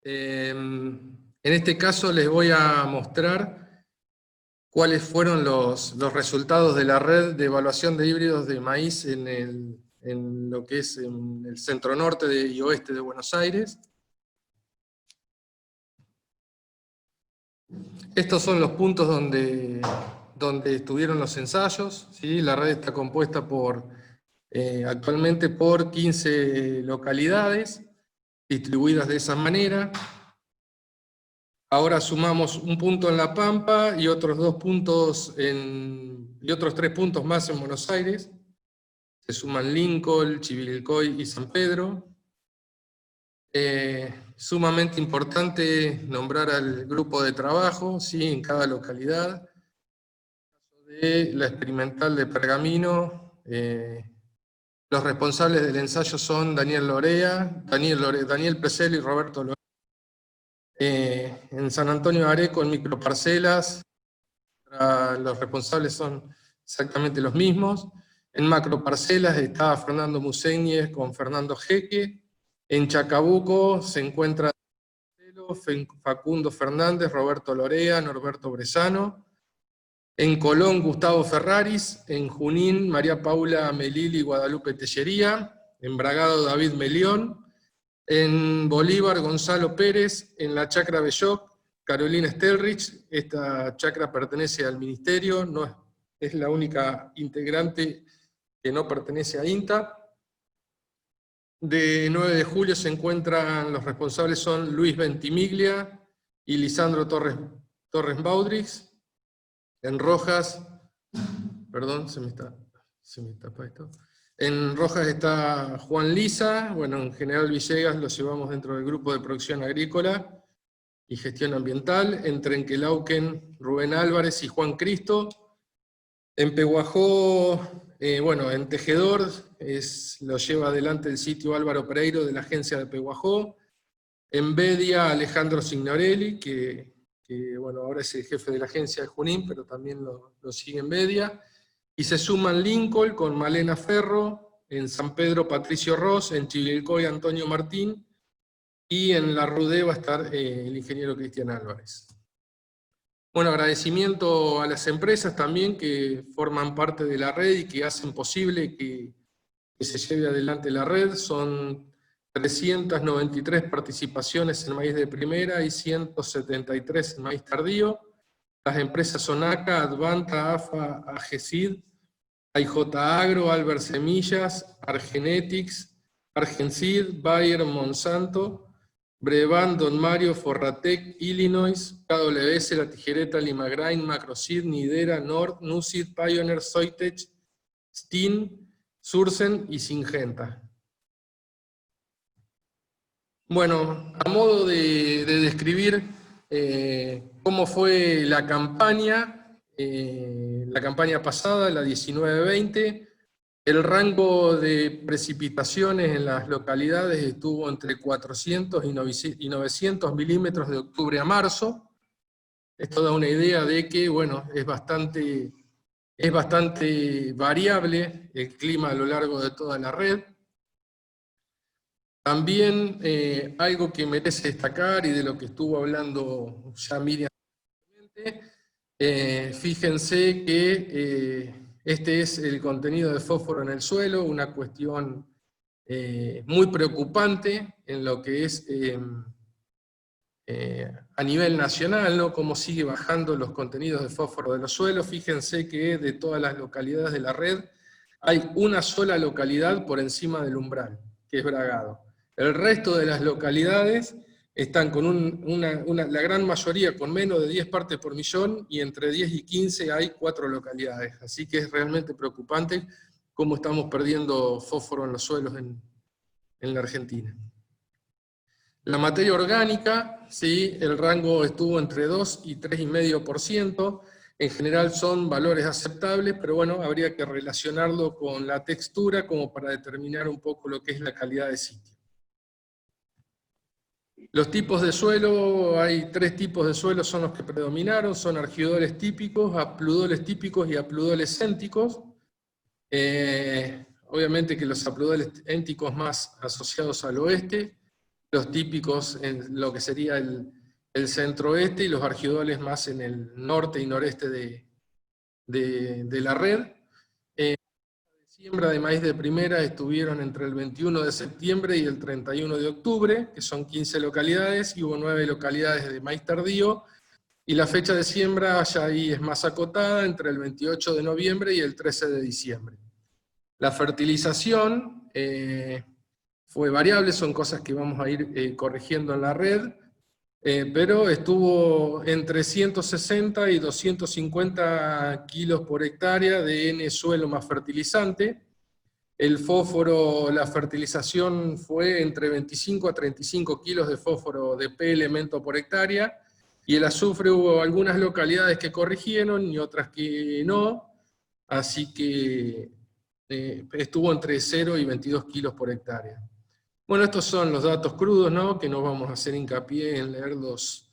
En este caso les voy a mostrar cuáles fueron los resultados de la red de evaluación de híbridos de maíz en lo que es en el centro norte y oeste de Buenos Aires. Estos son los puntos donde estuvieron los ensayos, ¿sí? La red está compuesta actualmente por 15 localidades, distribuidas de esa manera. Ahora sumamos un punto en La Pampa y otros 3 puntos más en Buenos Aires. Se suman Lincoln, Chivilcoy y San Pedro. Sumamente importante nombrar al grupo de trabajo, ¿sí? En cada localidad. De la experimental de Pergamino, los responsables del ensayo son Daniel Presel y Roberto Lorea. En San Antonio de Areco, en microparcelas, los responsables son exactamente los mismos. En macroparcelas está Fernando Museñez con Fernando Jeque. En Chacabuco se encuentra Facundo Fernández, Roberto Lorea, Norberto Bresano. En Colón, Gustavo Ferraris. En Junín, María Paula Melili y Guadalupe Tellería. En Bragado, David Melión. En Bolívar, Gonzalo Pérez. En la Chacra Belloc, Carolina Stelrich. Esta chacra pertenece al ministerio, es la única integrante que no pertenece a INTA. De 9 de julio se encuentran, los responsables son Luis Ventimiglia y Lisandro Torres Baudrix. En Rojas, perdón, se me tapa esto. En Rojas está Juan Lisa, bueno, en General Villegas lo llevamos dentro del grupo de producción agrícola y gestión ambiental. En Trenquelauquen, Rubén Álvarez y Juan Cristo. En Pehuajó, bueno, en Tejedor, lo lleva adelante el sitio Álvaro Pereiro de la agencia de Pehuajó. En Bedia, Alejandro Signorelli, que bueno, ahora es el jefe de la agencia de Junín, pero también lo sigue en Bedia. Y se suman Lincoln con Malena Ferro, en San Pedro Patricio Ross, en Chivilcoy Antonio Martín, y en La Rudé va a estar el ingeniero Cristian Álvarez. Bueno, agradecimiento a las empresas también que forman parte de la red y que hacen posible que se lleve adelante la red. Son 393 participaciones en maíz de primera y 173 en maíz tardío. Las empresas son ACA, Advanta, AFA, AGESID, AIJ Agro, Albert Semillas, Argenetics, Argencid, Bayer, Monsanto, Brevan, Don Mario, Forratec, Illinois, KWS, La Tijereta, Limagrain, Macroseed, Nidera, Nord, Nucid, Pioneer, Soitech, Steen, Sursen y Syngenta. Bueno, a modo de describir cómo fue la campaña pasada, la 19-20, el rango de precipitaciones en las localidades estuvo entre 400 y 900 milímetros de octubre a marzo. Esto da una idea de que, bueno, es bastante variable el clima a lo largo de toda la red. También algo que merece destacar y de lo que estuvo hablando ya Miriam, fíjense que este es el contenido de fósforo en el suelo, una cuestión muy preocupante en lo que es a nivel nacional, ¿no? Cómo sigue bajando los contenidos de fósforo de los suelos. Fíjense que de todas las localidades de la red hay una sola localidad por encima del umbral, que es Bragado. El resto de las localidades están con la gran mayoría con menos de 10 partes por millón, y entre 10 y 15 hay 4 localidades. Así que es realmente preocupante cómo estamos perdiendo fósforo en los suelos en la Argentina. La materia orgánica, ¿sí? El rango estuvo entre 2 y 3,5%. En general son valores aceptables, pero bueno, habría que relacionarlo con la textura como para determinar un poco lo que es la calidad de sitio. Los tipos de suelo, hay 3 tipos de suelo, son los que predominaron, son argidoles típicos, apludoles típicos y apludoles énticos. Obviamente que los apludoles énticos más asociados al oeste, los típicos en lo que sería el centro-oeste y los argiodoles más en el norte y noreste de la red. Siembra de maíz de primera estuvieron entre el 21 de septiembre y el 31 de octubre, que son 15 localidades, y hubo 9 localidades de maíz tardío, y la fecha de siembra ya ahí es más acotada, entre el 28 de noviembre y el 13 de diciembre. La fertilización fue variable, son cosas que vamos a ir corrigiendo en la red, pero estuvo entre 160 y 250 kilos por hectárea de N suelo más fertilizante. El fósforo, la fertilización fue entre 25 a 35 kilos de fósforo de P elemento por hectárea, y el azufre hubo algunas localidades que corrigieron y otras que no, así que estuvo entre 0 y 22 kilos por hectárea. Bueno, estos son los datos crudos, ¿no? Que no vamos a hacer hincapié en leerlos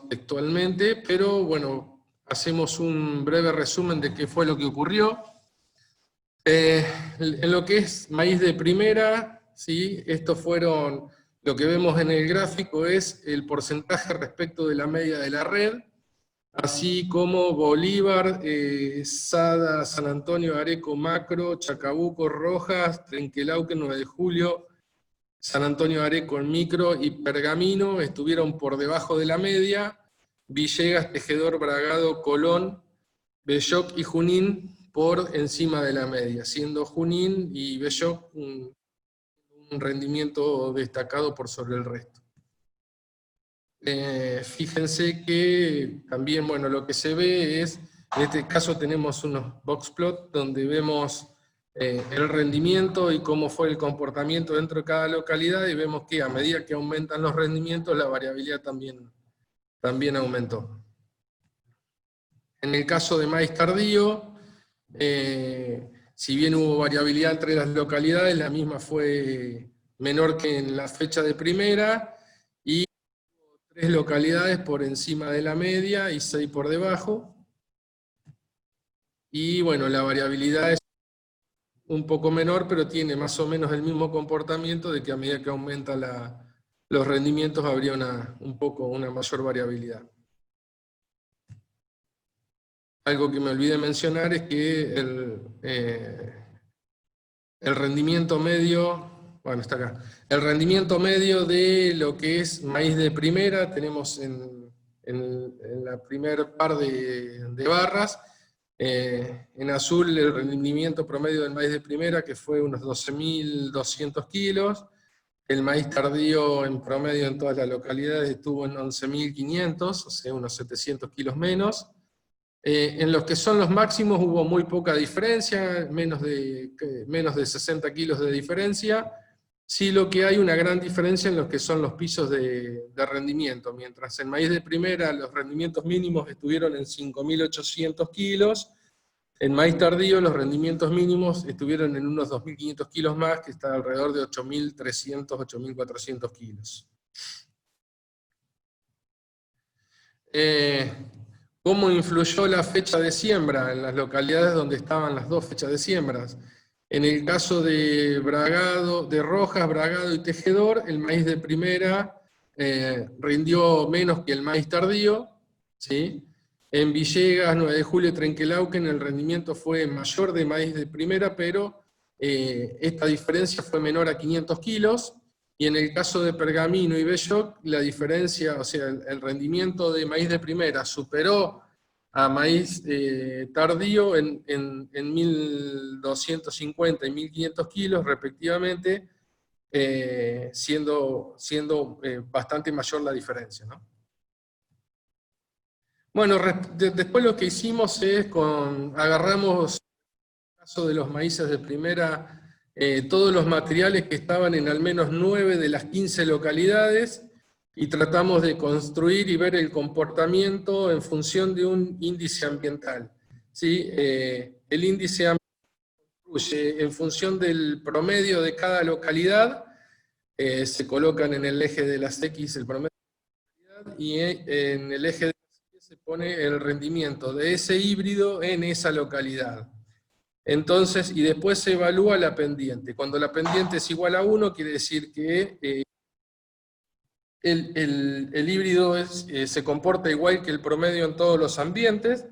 textualmente, pero bueno, hacemos un breve resumen de qué fue lo que ocurrió. En lo que es maíz de primera, ¿sí? Estos fueron, lo que vemos en el gráfico es el porcentaje respecto de la media de la red, así como Bolívar, Sada, San Antonio, Areco, Macro, Chacabuco, Rojas, Trenquelauquen, 9 de Julio, San Antonio, Areco, Micro y Pergamino estuvieron por debajo de la media, Villegas, Tejedor, Bragado, Colón, Belloc y Junín por encima de la media, siendo Junín y Belloc un rendimiento destacado por sobre el resto. Fíjense que también, bueno, lo que se ve es, en este caso tenemos unos box plot donde vemos el rendimiento y cómo fue el comportamiento dentro de cada localidad, y vemos que a medida que aumentan los rendimientos, la variabilidad también aumentó. En el caso de maíz tardío, si bien hubo variabilidad entre las localidades, la misma fue menor que en la fecha de primera, y 3 localidades por encima de la media y 6 por debajo. Y bueno, la variabilidad es un poco menor, pero tiene más o menos el mismo comportamiento de que a medida que aumentan los rendimientos habría una mayor variabilidad. Algo que me olvidé mencionar es que el rendimiento medio, bueno, está acá, el rendimiento medio de lo que es maíz de primera, tenemos en la primer par de barras, en azul el rendimiento promedio del maíz de primera, que fue unos 12.200 kilos, el maíz tardío en promedio en todas las localidades estuvo en 11.500, o sea, unos 700 kilos menos. En los que son los máximos hubo muy poca diferencia, menos de 60 kilos de diferencia. Sí, lo que hay una gran diferencia en los que son los pisos de rendimiento. Mientras en maíz de primera los rendimientos mínimos estuvieron en 5.800 kilos, en maíz tardío los rendimientos mínimos estuvieron en unos 2.500 kilos más, que está alrededor de 8.300, 8.400 kilos. ¿Cómo influyó la fecha de siembra en las localidades donde estaban las dos fechas de siembras? En el caso de Bragado, de Rojas, Bragado y Tejedor, el maíz de primera rindió menos que el maíz tardío, ¿sí? En Villegas, 9 de Julio y Trenquelauquen el rendimiento fue mayor de maíz de primera, pero esta diferencia fue menor a 500 kilos. Y en el caso de Pergamino y Belloc, la diferencia, o sea, el rendimiento de maíz de primera superó a maíz tardío en 1.250 y 1.500 kilos respectivamente, siendo bastante mayor la diferencia, ¿no? Bueno, después lo que hicimos es, agarramos el caso de los maíces de primera, todos los materiales que estaban en al menos 9 de las 15 localidades, y tratamos de construir y ver el comportamiento en función de un índice ambiental, ¿sí? El índice ambiental incluye, en función del promedio de cada localidad, se colocan en el eje de las X el promedio de la localidad, y en el eje de las Y se pone el rendimiento de ese híbrido en esa localidad. Entonces, y después se evalúa la pendiente. Cuando la pendiente es igual a 1, quiere decir que el híbrido se comporta igual que el promedio en todos los ambientes.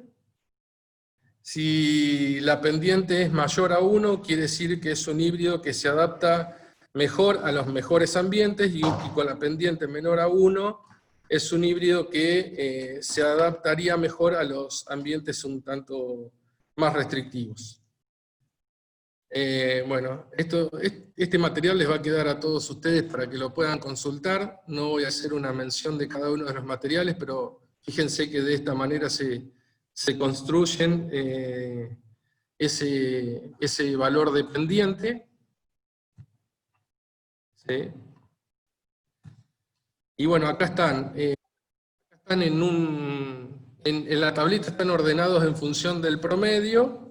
Si la pendiente es mayor a 1, quiere decir que es un híbrido que se adapta mejor a los mejores ambientes, y con la pendiente menor a 1 es un híbrido que se adaptaría mejor a los ambientes un tanto más restrictivos. Bueno, este material les va a quedar a todos ustedes para que lo puedan consultar. No voy a hacer una mención de cada uno de los materiales, pero fíjense que de esta manera se construyen ese valor dependiente. ¿Sí? Y bueno, acá están. Están en la tablita están ordenados en función del promedio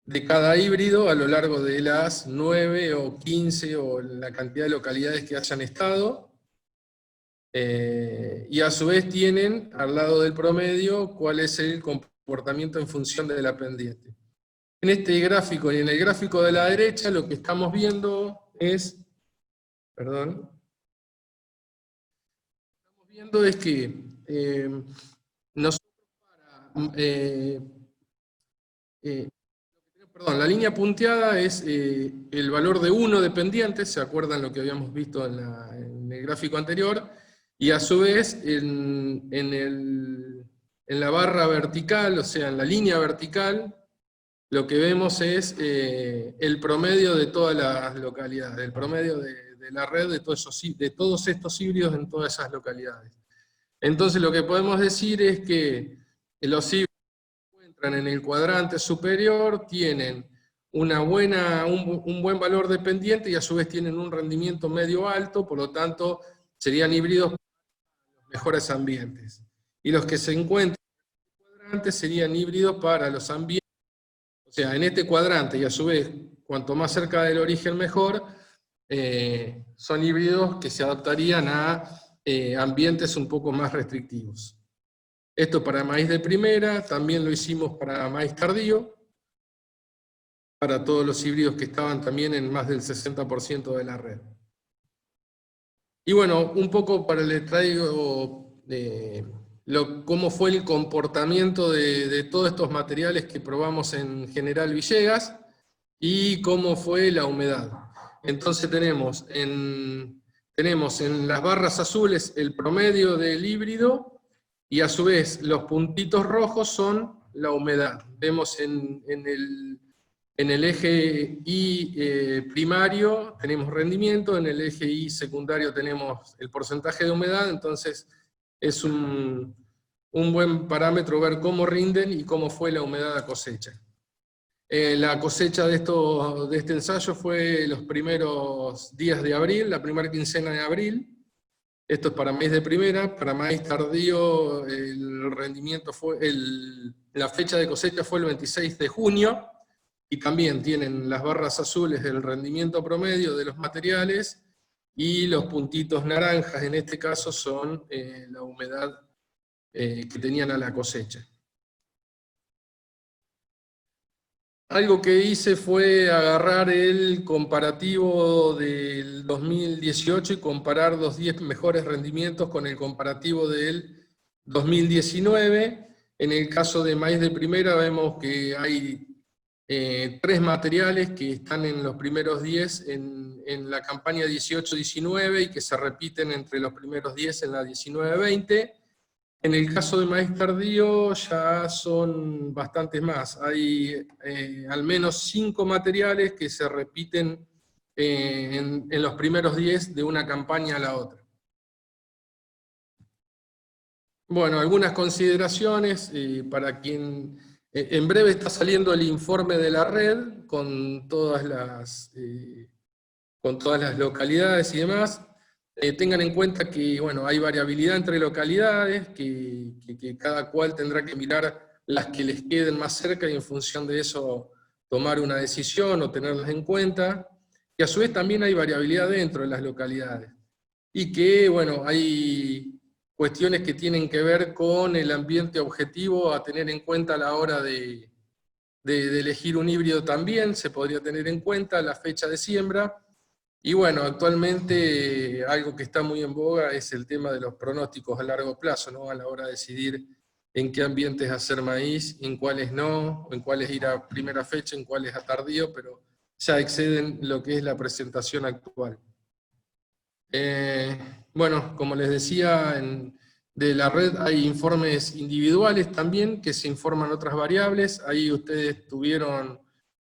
de cada híbrido a lo largo de las 9 o 15 o la cantidad de localidades que hayan estado. Y a su vez tienen al lado del promedio cuál es el comportamiento en función de la pendiente. En este gráfico y en el gráfico de la derecha lo que estamos viendo es, perdón, lo que estamos viendo es que nosotros perdón, la línea punteada es el valor de 1 dependiente, ¿se acuerdan lo que habíamos visto en el gráfico anterior? Y a su vez, en la barra vertical, o sea, en la línea vertical, lo que vemos es el promedio de todas las localidades, el promedio de la red de todos estos híbridos en todas esas localidades. Entonces lo que podemos decir es que los híbridos en el cuadrante superior tienen un buen valor de pendiente y a su vez tienen un rendimiento medio alto, por lo tanto serían híbridos para los mejores ambientes. Y los que se encuentran en el cuadrante serían híbridos para los ambientes, o sea, en este cuadrante, y a su vez, cuanto más cerca del origen mejor, son híbridos que se adaptarían a ambientes un poco más restrictivos. Esto para maíz de primera, también lo hicimos para maíz tardío, para todos los híbridos que estaban también en más del 60% de la red. Y bueno, un poco para les traigo cómo fue el comportamiento de todos estos materiales que probamos en General Villegas y cómo fue la humedad. Entonces tenemos en las barras azules el promedio del híbrido, y a su vez los puntitos rojos son la humedad. Vemos en el eje Y primario tenemos rendimiento, en el eje Y secundario tenemos el porcentaje de humedad, entonces es un buen parámetro ver cómo rinden y cómo fue la humedad a cosecha. La cosecha de este ensayo fue los primeros días de abril, la primera quincena de abril. Esto es para maíz de primera. Para maíz tardío el rendimiento la fecha de cosecha fue el 26 de junio, y también tienen las barras azules del rendimiento promedio de los materiales, y los puntitos naranjas en este caso son la humedad que tenían a la cosecha. Algo que hice fue agarrar el comparativo del 2018 y comparar los 10 mejores rendimientos con el comparativo del 2019. En el caso de maíz de primera vemos que hay 3 materiales que están en los primeros 10 en la campaña 18-19 y que se repiten entre los primeros 10 en la 19-20. En el caso de maíz tardío ya son bastantes más. Hay al menos 5 materiales que se repiten en los primeros 10 de una campaña a la otra. Bueno, algunas consideraciones para quien... en breve está saliendo el informe de la red con todas las localidades y demás. Tengan en cuenta que bueno, hay variabilidad entre localidades, que cada cual tendrá que mirar las que les queden más cerca y en función de eso tomar una decisión o tenerlas en cuenta. Y a su vez también hay variabilidad dentro de las localidades. Y que bueno, hay cuestiones que tienen que ver con el ambiente objetivo a tener en cuenta a la hora de de elegir un híbrido también se podría tener en cuenta la fecha de siembra. Y bueno, actualmente algo que está muy en boga es el tema de los pronósticos a largo plazo, ¿no? A la hora de decidir en qué ambientes hacer maíz, en cuáles no, en cuáles ir a primera fecha, en cuáles a tardío, pero ya exceden lo que es la presentación actual. Bueno, como les decía, de la red hay informes individuales también, que se informan otras variables. Ahí ustedes tuvieron,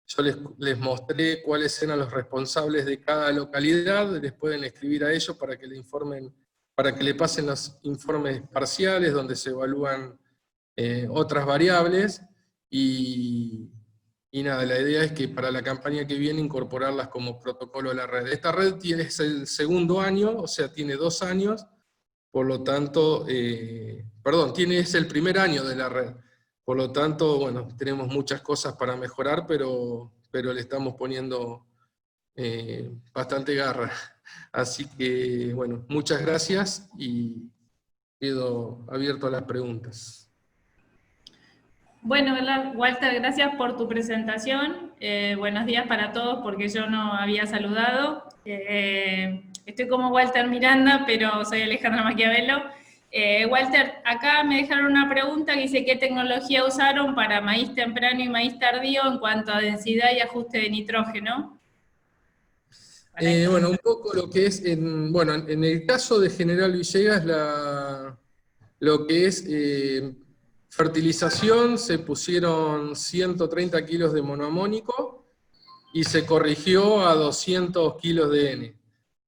yo les mostré cuáles eran los responsables de cada localidad, les pueden escribir a ellos para que le informen, para que le pasen los informes parciales donde se evalúan otras variables, y nada, la idea es que para la campaña que viene incorporarlas como protocolo de la red. Esta red es el segundo año, o sea, tiene 2 años, por lo tanto, es el primer año de la red. Por lo tanto, bueno, tenemos muchas cosas para mejorar, pero le estamos poniendo bastante garra. Así que, bueno, muchas gracias y quedo abierto a las preguntas. Bueno, Walter, gracias por tu presentación. Buenos días para todos, porque yo no había saludado. Estoy como Walter Miranda, pero soy Alejandra Maquiavelo. Walter, acá me dejaron una pregunta que dice: ¿qué tecnología usaron para maíz temprano y maíz tardío en cuanto a densidad y ajuste de nitrógeno? Bueno, un poco lo que es, en el caso de General Villegas, lo que es fertilización, se pusieron 130 kilos de monoamónico y se corrigió a 200 kilos de N.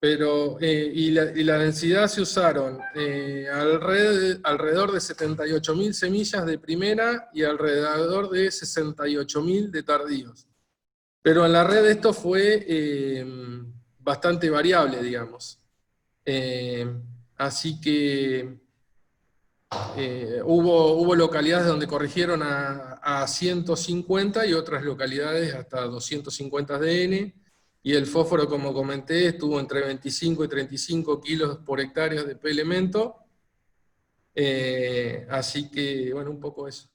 Pero, y la densidad se usaron alrededor de 78.000 semillas de primera y alrededor de 68.000 de tardíos. Pero en la red esto fue bastante variable, digamos. Así que hubo localidades donde corrigieron a 150 y otras localidades hasta 250 DN, y el fósforo, como comenté, estuvo entre 25 y 35 kilos por hectárea de P elemento. Así que, bueno, un poco eso.